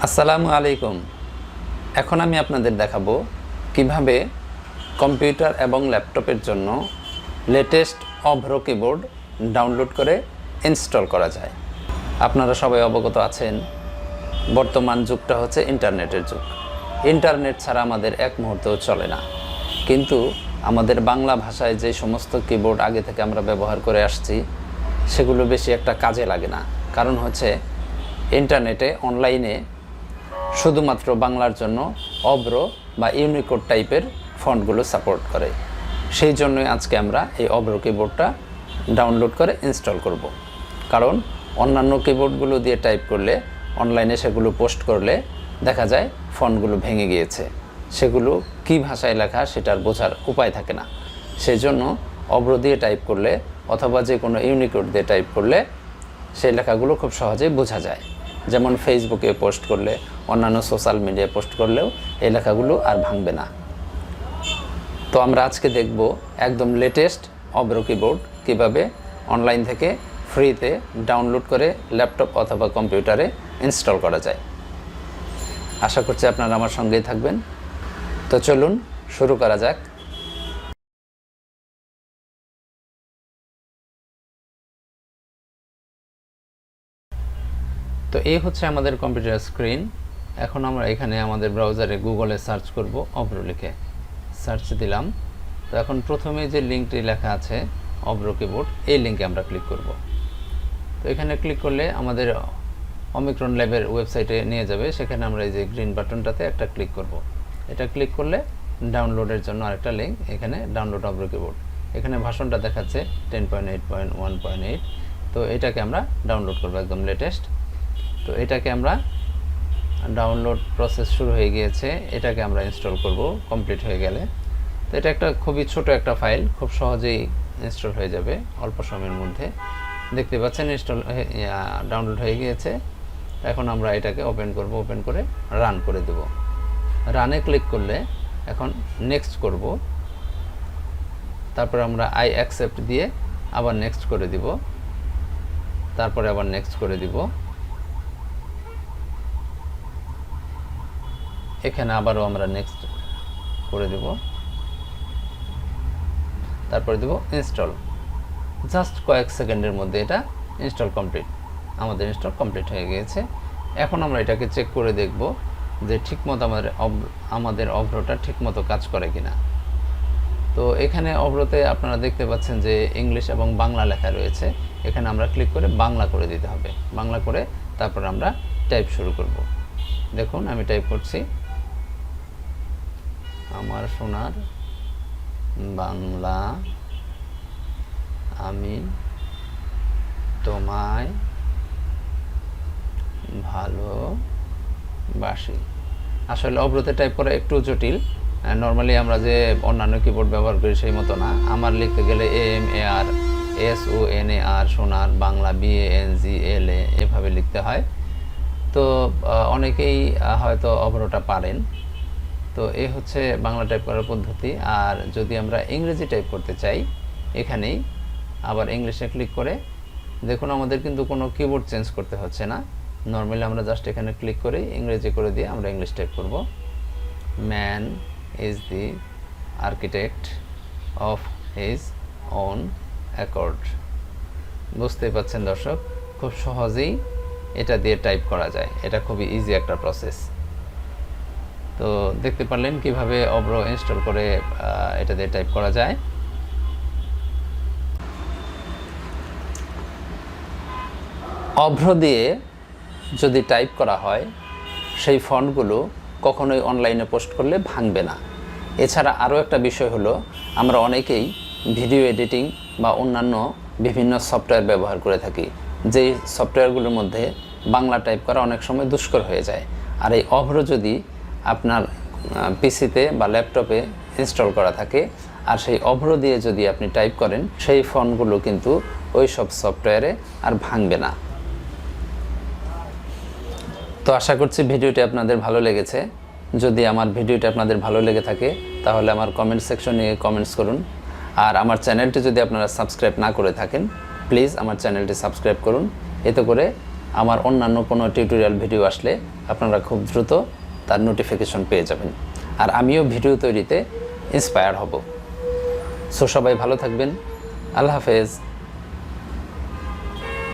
আসসালামু আলাইকুম। এখন আমি আপনাদের দেখাবো কিভাবে কম্পিউটার এবং ল্যাপটপের জন্য লেটেস্ট অভ্রো কিবোর্ড ডাউনলোড করে ইনস্টল করা যায়। আপনারা সবাই অবগত আছেন, বর্তমান যুগটা হচ্ছে ইন্টারনেটের যুগ। ইন্টারনেট ছাড়া আমাদের এক মুহূর্তও চলে না। কিন্তু আমাদের বাংলা ভাষায় যে সমস্ত কিবোর্ড আগে থেকে আমরা ব্যবহার করে আসছি সেগুলো বেশি একটা কাজে লাগে না। কারণ হচ্ছে ইন্টারনেটে অনলাইনে শুধুমাত্র বাংলার জন্য অভ্রো বা ইউনিকোড টাইপের ফন্টগুলো সাপোর্ট করে। সেই জন্যই আজকে আমরা এই অভ্রো কিবোর্ডটা ডাউনলোড করে ইনস্টল করব। কারণ অন্যান্য কিবোর্ডগুলো দিয়ে টাইপ করলে অনলাইনে সেগুলো পোস্ট করলে দেখা যায় ফন্টগুলো ভেঙে গিয়েছে, সেগুলো কী ভাষায় লেখা সেটার বোঝার উপায় থাকে না। সেই জন্য অভ্রো দিয়ে টাইপ করলে অথবা যে কোনো ইউনিকোড দিয়ে টাইপ করলে সেই লেখাগুলো খুব সহজেই বোঝা যায়। যেমন ফেসবুকে পোস্ট করলে, অন্যান্য সোশ্যাল মিডিয়ায় পোস্ট করলেও এই লেখাগুলো আর ভাঙবে না। তো আমরা আজকে দেখব একদম লেটেস্ট অভ্রো কিবোর্ড কীভাবে অনলাইন থেকে ফ্রিতে ডাউনলোড করে ল্যাপটপ অথবা কম্পিউটারে ইনস্টল করা যায়। আশা করছি আপনারা আমার সঙ্গেই থাকবেন। তো চলুন শুরু করা যাক। তো এই হচ্ছে আমাদের কম্পিউটার স্ক্রিন। এখন আমরা এখানে আমাদের ব্রাউজারে গুগলে সার্চ করব, অভ্রো লিখে সার্চ দিলাম। তো এখন প্রথমে যে লিঙ্কটি লেখা আছে অভ্রো কিবোর্ড, এই লিঙ্কে আমরা ক্লিক করব। তো এখানে ক্লিক করলে আমাদের ওমিক্রন ল্যাবের ওয়েবসাইটে নিয়ে যাবে। সেখানে আমরা এই যে গ্রিন বাটনটাতে একটা ক্লিক করব। এটা ক্লিক করলে ডাউনলোডের জন্য আরেকটা লিঙ্ক, এখানে ডাউনলোড অভ্রো কিবোর্ড। এখানে ভার্সনটা দেখাচ্ছে 10.8.1.8। তো এটাকে আমরা ডাউনলোড করব, একদম লেটেস্ট। তো এটাকে আমরা ডাউনলোড প্রসেস শুরু হয়ে গিয়েছে, এটাকে আমরা ইনস্টল করব কমপ্লিট হয়ে গেলে। তো এটা একটা খুবই ছোট একটা ফাইল, খুব সহজেই ইনস্টল হয়ে যাবে অল্প সময়ের মধ্যে। দেখতে পাচ্ছেন ডাউনলোড হয়ে গিয়েছে। এখন আমরা এটাকে ওপেন করব, ওপেন করে রান করে দেব। রানে ক্লিক করলে এখন নেক্সট করব, তারপরে আমরা আই অ্যাকসেপ্ট দিয়ে আবার নেক্সট করে দিব, তারপরে আবার নেক্সট করে দিব। এখানে আবারও আমরা নেক্সট করে দেব, তারপরে দেব ইনস্টল। জাস্ট কয়েক সেকেন্ডের মধ্যে এটা ইনস্টল কমপ্লিট। আমাদের ইনস্টল কমপ্লিট হয়ে গিয়েছে। এখন আমরা এটাকে চেক করে দেখব যে ঠিকমতো আমাদের অভ্রোটা ঠিকমতো কাজ করে কিনা। তো এখানে অভ্রোতে আপনারা দেখতে পাচ্ছেন যে ইংলিশ এবং বাংলা লেখা রয়েছে। এখানে আমরা ক্লিক করে বাংলা করে দিতে হবে। বাংলা করে তারপর আমরা টাইপ শুরু করব। দেখুন আমি টাইপ করছি, আমার সোনার বাংলা, আমি তোমায় ভালোবাসি। আসলে অভ্রোতে টাইপ করা একটু জটিল। নর্মালি আমরা যে অন্যান্য কিবোর্ড ব্যবহার করি সেই মতো না। আমার লিখতে গেলে AMAR সোনার বাংলা BANGLA এভাবে লিখতে হয়। তো অনেকেই হয়তো অভ্রোটা পারেন। তো এই হচ্ছে বাংলা টাইপ করার পদ্ধতি। আর যদি আমরা ইংরেজি টাইপ করতে চাই, এখানেই আবার ইংলিশে ক্লিক করে দেখুন আমাদের কিন্তু কোনো কিবোর্ড চেঞ্জ করতে হচ্ছে না। নর্মালি আমরা জাস্ট এখানে ক্লিক করে ইংরেজি করে দিয়ে আমরা ইংলিশ টাইপ করব। Man is the architect of his own accord. বুঝতেই পাচ্ছেন দর্শক, খুব সহজেই এটা দিয়ে টাইপ করা যায়। এটা খুবই ইজি একটা প্রসেস। তো দেখতে পারলেন কিভাবে অভ্রো ইনস্টল করে এটা দিয়ে টাইপ করা যায়। অভ্রো দিয়ে যদি টাইপ করা হয় সেই ফন্টগুলো কখনোই অনলাইনে পোস্ট করলে ভাঙবে না। এছাড়া আরও একটা বিষয় হলো, আমরা অনেকেই ভিডিও এডিটিং বা অন্যান্য বিভিন্ন সফটওয়্যার ব্যবহার করে থাকি, যেই সফটওয়্যারগুলোর মধ্যে বাংলা টাইপ করা অনেক সময় দুষ্কর হয়ে যায়। আর এই অভ্রো যদি আপনার পিসিতে বা ল্যাপটপে ইনস্টল করা থাকে আর সেই অভ্রো দিয়ে যদি আপনি টাইপ করেন, সেই ফন্টগুলো কিন্তু ওই সব সফটওয়্যারে আর ভাঙবে না। তো আশা করছি ভিডিওটি আপনাদের ভালো লেগেছে। যদি আমার ভিডিওটি আপনাদের ভালো লেগে থাকে তাহলে আমার কমেন্ট সেকশনে কমেন্টস করুন। আর আমার চ্যানেলটি যদি আপনারা সাবস্ক্রাইব না করে থাকেন, প্লিজ আমার চ্যানেলটি সাবস্ক্রাইব করুন। এতে করে আমার অন্যান্য কোনো টিউটোরিয়াল ভিডিও আসলে আপনারা খুব দ্রুত তার নোটিফিকেশন পেয়ে যাবেন। আর আমিও ভিডিও তৈরিতে ইন্সপায়ার হব। সো সবাই ভালো থাকবেন। আল্লাহ হাফেজ।